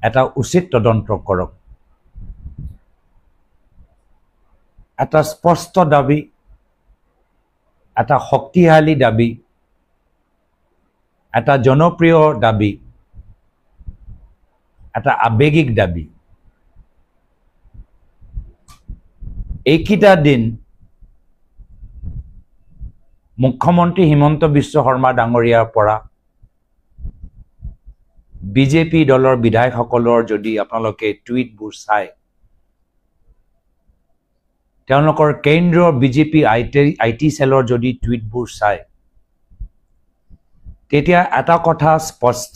এটা উচিত তদন্ত কৰক এটা স্পষ্ট দাবী এটা শক্তিশালী দাবী এটা জনপ্ৰিয় দাবী এটা আবেগিক দাবী এইকেইটা দিন মুখ্যমন্ত্ৰী হিমন্ত বিশ্ব শৰ্মা ডাঙৰীয়াৰ পৰা বিজেপি দলৰ বিধায়কসকলৰ যদি আপোনালোকে টুইটবোৰ চায় তেওঁলোকৰ কেন্দ্ৰীয় বিজেপি আইটি সেলৰ যদি টুইটবোৰ চায় তেতিয়া এটা কথা স্পষ্ট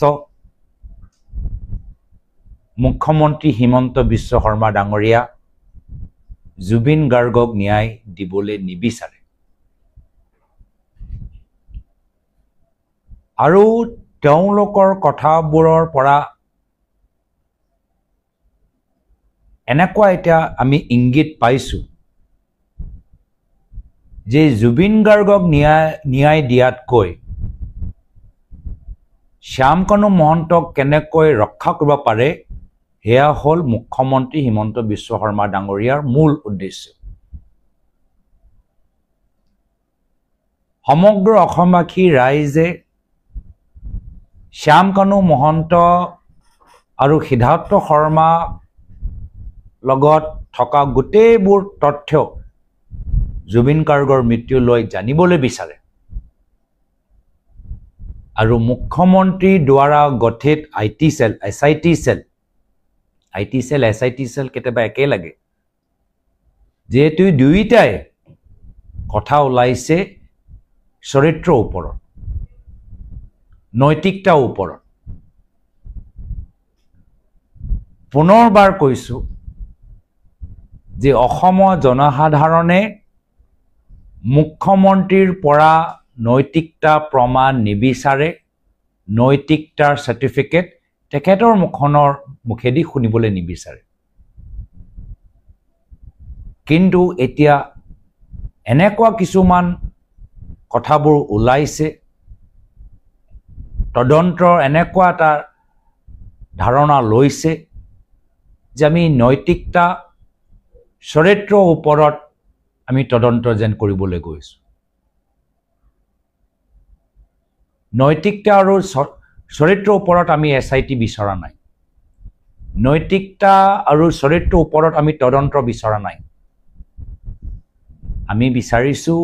মুখ্যমন্ত্ৰী হিমন্ত বিশ্ব শৰ্মা ডাঙৰীয়া জুবিন গাৰ্গক ন্যায় দিবলৈ নিবিচাৰে আৰু তেওঁলোকৰ কথাবোৰৰ পৰা এনেকুৱা এটা আমি ইংগিত পাইছো যে জুবিন গাৰ্গক ন্যায় দিয়াতকৈ শ্যামকানু মহন্তক কেনেকৈ ৰক্ষা কৰিব পাৰে হেয়া হল মুখ্যমন্ত্ৰী হিমন্ত বিশ্ব শৰ্মা ডাঙৰীয়াৰ মূল উদ্দেশ্য সমগ্ৰ অসমবাসী ৰাইজে শ্যামকানু মহন্ত আৰু সিদ্ধাৰ্থ শৰ্মা লগত থকা গোটেইবোৰ তথ্য জুবিন গাৰ্গৰ মৃত্যু লৈ জানিবলৈ বিচাৰে আৰু মুখ্যমন্ত্ৰী দ্বাৰা গঠিত আইটি সেল এসআইটি সেল কেতিয়াবা একে লাগে যেহেতু দুইটাই কথা ওলাইছে চৰিত্ৰৰ ওপৰত নৈতিকতাৰ ওপৰত পুনৰবাৰ কৈছো যে অসমৰ জনসাধাৰণে মুখ্যমন্ত্ৰীৰ পৰা নৈতিকতা প্ৰমাণ নিবিচাৰে নৈতিকতাৰ সাৰ্টিফিকেট তেখেতৰ মুখেদি শুনিবলৈ নিবিচাৰে কিন্তু এতিয়া এনেকুৱা কিছুমান কথাবোৰ ওলাইছে তদন্তৰ এনেকুৱা এটা ধাৰণা লৈছে যে আমি নৈতিকতা চৰিত্ৰৰ ওপৰত আমি তদন্ত যেন কৰিবলৈ গৈছো নৈতিকতা আৰু চৰিত্ৰৰ ওপৰত আমি এসআইটি বিচৰা নাই নৈতিকতা আৰু চৰিত্ৰৰ ওপৰত আমি তদন্ত বিচৰা নাই আমি বিচাৰিছো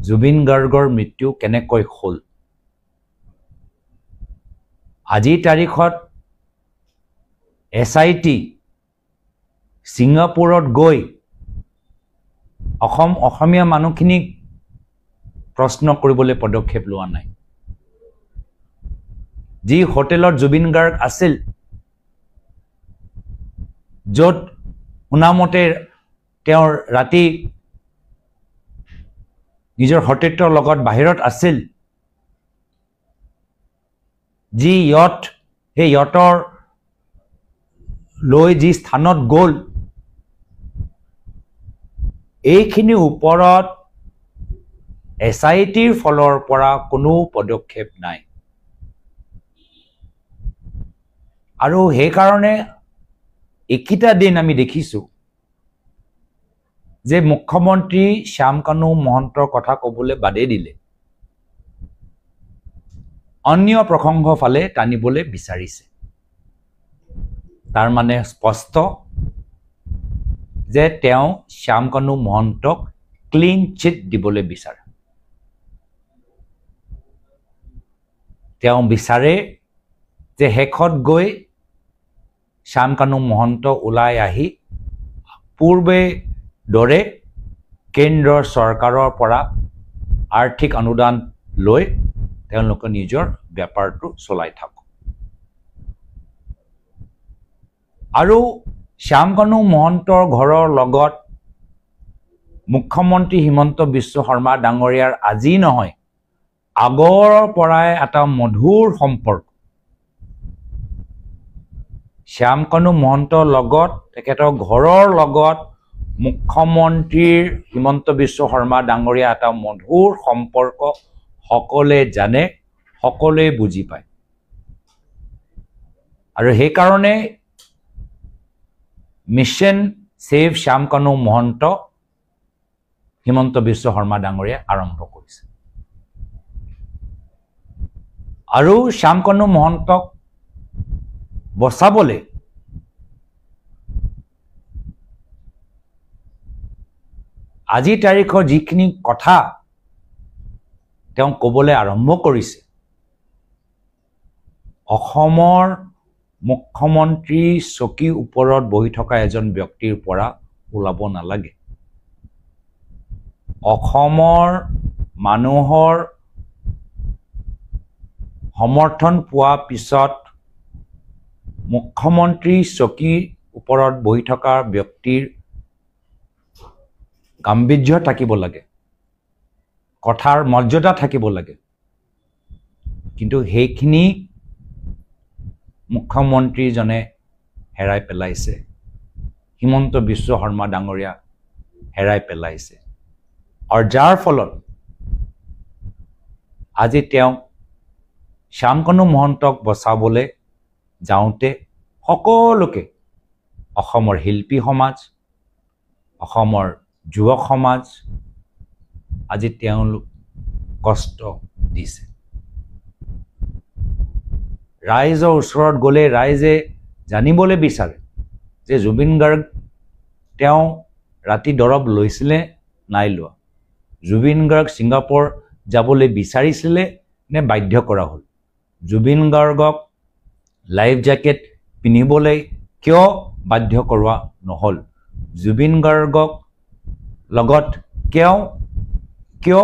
জুবিন গাৰ্গৰ মৃত্যু কেনেকৈ হ'ল আজিৰ তাৰিখত এসআইটি সিংগাপুৰত গৈ অসমীয়া মানুহখিনিক প্ৰশ্ন কৰিবলৈ পদক্ষেপ লোৱা নাই যি হোটেলত জুবিন গাৰ্গ আছিল য'ত শুনামতে তেওঁৰ ৰাতি নিজৰ সতীৰ্থৰ লগত বাহিৰত আছিল যি সেই ইয়টৰ লৈ যি স্থানত গ'ল এইখিনি ওপৰত এসআইটিৰ ফলৰ পৰা কোনো পদক্ষেপ নাই আৰু সেই কাৰণে একিটা দিন আমি দেখিছো যে মুখ্যমন্ত্ৰী শ্যামকানু মহন্তৰ কথা ক'বলৈ বাদেই দিলে অন্য প্ৰসংগ ফালে টানিবলৈ বিচাৰিছে তাৰ মানে স্পষ্ট যে তেওঁ শ্যামকানু মহন্তক ক্লিন চিট দিবলৈ বিচাৰে তেওঁ বিচাৰে যে হেখত গৈ শ্যামকানু মহন্ত ওলাই আহি পূৰ্বে দৰে কেন্দ্ৰৰ চৰকাৰৰ পৰা আৰ্থিক অনুদান লৈ তেওঁলোকে নিজৰ ব্যাপাৰটো চলাই থাকক আৰু শ্যামকানু মহন্তৰ ঘৰৰ লগত মুখ্যমন্ত্ৰী হিমন্ত বিশ্ব শৰ্মা ডাঙৰীয়াৰ আজি নহয় আগৰ পৰাই এটা মধুৰ সম্পৰ্ক শ্যামকানু মহন্তৰ লগত তেখেতৰ ঘৰৰ লগত মুখ্যমন্ত্ৰীৰ হিমন্ত বিশ্ব শৰ্মা ডাঙৰীয়া এটা মধুৰ সম্পৰ্ক সকলোৱে জানে সকলোৱে বুজি পায় আৰু সেই কাৰণে মিছন সেভ শ্যামকানু মহন্ত হিমন্ত বিশ্ব শৰ্মা ডাঙৰীয়া আৰম্ভ কৰিছে আৰু শ্যামকানু মহন্তক বচাবলৈ আজি তাৰিখৰ যিখিনি কথা তেওঁ ক'বলৈ আৰম্ভ কৰিছে অসমৰ মুখ্যমন্ত্ৰী চকী ওপৰত বহি থকা এজন ব্যক্তিৰ পৰা ওলাব নালাগে অসমৰ মানুহৰ সমৰ্থন পোৱা পিছত মুখ্যমন্ত্ৰী চকী ওপৰত বহি থকা ব্যক্তিৰ গাম্ভীৰ্য থাকিব লাগে কথাৰ মৰ্যাদা থাকিব লাগে কিন্তু সেইখিনি মুখ্যমন্ত্ৰীজনে হেৰাই পেলাইছে হিমন্ত বিশ্ব শৰ্মা ডাঙৰীয়া হেৰাই পেলাইছে আৰু যাৰ ফলত আজি তেওঁ শ্যামকানু মহন্তক বচাবলৈ যাওঁতে সকলোকে অসমৰ শিল্পী সমাজ অসমৰ যুৱক সমাজ আজি তেওঁলোক কষ্ট দিছে ৰাইজৰ ওচৰত গ'লে ৰাইজে জানিবলৈ বিচাৰে যে জুবিন গাৰ্গ তেওঁ ৰাতি দৰৱ লৈছিলে নাই লোৱা জুবিন গাৰ্গ ছিংগাপুৰ যাবলৈ বিচাৰিছিলে নে বাধ্য কৰা হ'ল জুবিন গাৰ্গক লাইফ জেকেট পিন্ধিবলৈ কিয় বাধ্য কৰোৱা নহ'ল জুবিন গাৰ্গক লগত কিয়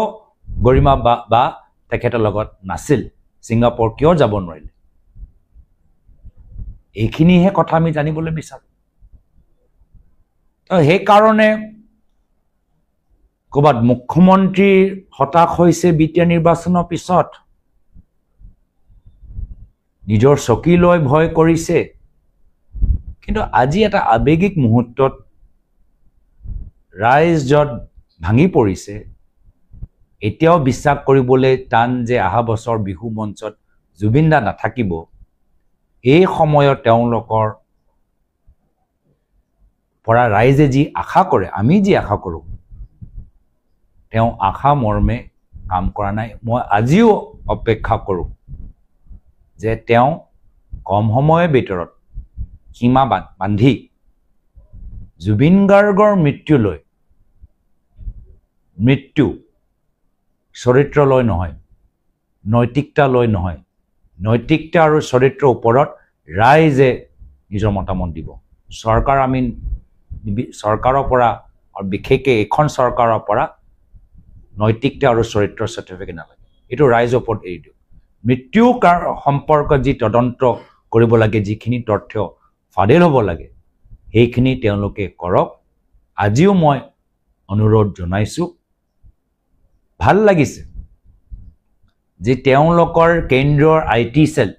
গৰিমা বা তেখেতৰ লগত নাছিল ছিংগাপুৰ কিয় যাব নোৱাৰিলে এইখিনিহে কথা আমি জানিবলৈ বিচাৰোঁ তো সেইকাৰণে ক'ৰবাত মুখ্যমন্ত্ৰীৰ হতাশ হৈছে বিটিআৰ নিৰ্বাচনৰ পিছত নিজৰ চকী লৈ ভয় কৰিছে কিন্তু আজি এটা আৱেগিক মুহূৰ্তত ৰাইজ য'ত ভাঙি পৰিছে এতিয়াও বিশ্বাস কৰিবলৈ টান যে অহা বছৰ বিহু মঞ্চত জুবিন দা নাথাকিব এই সময়ত তেওঁলোকৰ পৰা ৰাইজে যি আশা কৰে আমি যি আশা কৰোঁ তেওঁ আশা মৰ্মে কাম কৰা নাই মই আজিও অপেক্ষা কৰোঁ যে তেওঁ কম সময়ৰ ভিতৰত সীমা বান্ধি জুবিন গাৰ্গৰ মৃত্যু চৰিত্ৰ লৈ নহয় নৈতিকতা লৈ নহয় নৈতিকতা আৰু চৰিত্ৰৰ ওপৰত ৰাইজে নিজৰ মতামত দিব চৰকাৰৰ পৰা আৰু বিশেষকৈ এইখন চৰকাৰৰ পৰা নৈতিকতা আৰু চৰিত্ৰৰ চাৰ্টিফিকেট নালাগে এইটো ৰাইজৰ ওপৰত এৰি দিওঁ মৃত্যু সম্পৰ্কত যি তদন্ত কৰিব লাগে যিখিনি তথ্য ফাদিল হ'ব লাগে সেইখিনি তেওঁলোকে কৰক আজিও মই অনুৰোধ জনাইছোঁ ভাল লাগিছে যে তেওঁলোকৰ কেন্দ্ৰৰ IT সেল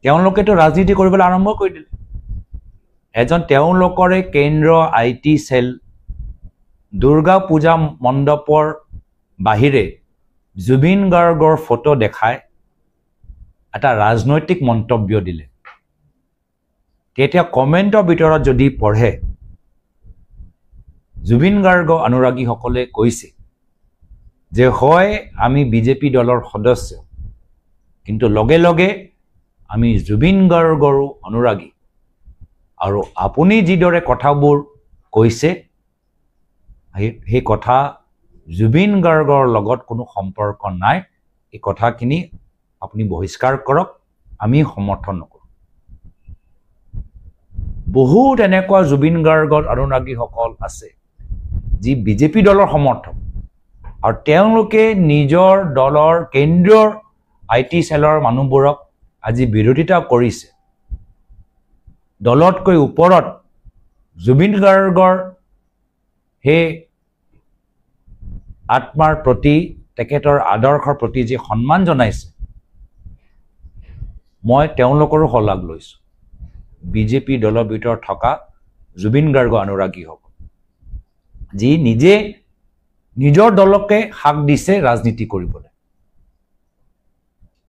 তেওঁলোকেতো ৰাজনীতি কৰিবলৈ আৰম্ভ কৰি দিলে এজন তেওঁলোকৰে কেন্দ্ৰৰ IT সেল দুৰ্গা পূজা মণ্ডপৰ বাহিৰে জুবিন গাৰ্গৰ ফটো দেখায় এটা ৰাজনৈতিক মন্তব্য দিলে তেতিয়া কমেণ্টৰ ভিতৰত যদি পঢ়ে জুবিন গাৰ্গ অনুৰাগীসকলে কৈছে যে হয় আমি বিজেপি দলৰ সদস্য কিন্তু লগে লগে আমি জুবিন গাৰ্গৰো অনুৰাগী আৰু আপুনি যিদৰে কথাবোৰ কৈছে সেই কথা জুবিন গাৰ্গৰ লগত কোনো সম্পৰ্ক নাই এই কথাখিনি আপুনি বহিষ্কাৰ কৰক আমি সমৰ্থন নকৰোঁ বহুত এনেকুৱা জুবিন গাৰ্গৰ অনুৰাগীসকল আছে যি বিজেপি দলৰ সমৰ্থক আৰু তেওঁলোকে নিজৰ দলৰ কেন্দ্ৰৰ IT সেলৰ মানুহবোৰক আজি বিৰোধিতা কৰিছে দলতকৈ ওপৰত জুবিন গাৰ্গৰ সেই আত্মাৰ প্ৰতি তেখেতৰ আদৰ্শৰ প্ৰতি যি সন্মান জনাইছে মই তেওঁলোকৰো শলাগ লৈছোঁ বিজেপি দলৰ ভিতৰত থকা জুবিন গাৰ্গ অনুৰাগীসকল যি নিজে নিজৰ দলকে হাক দিছে ৰাজনীতি কৰিবলৈ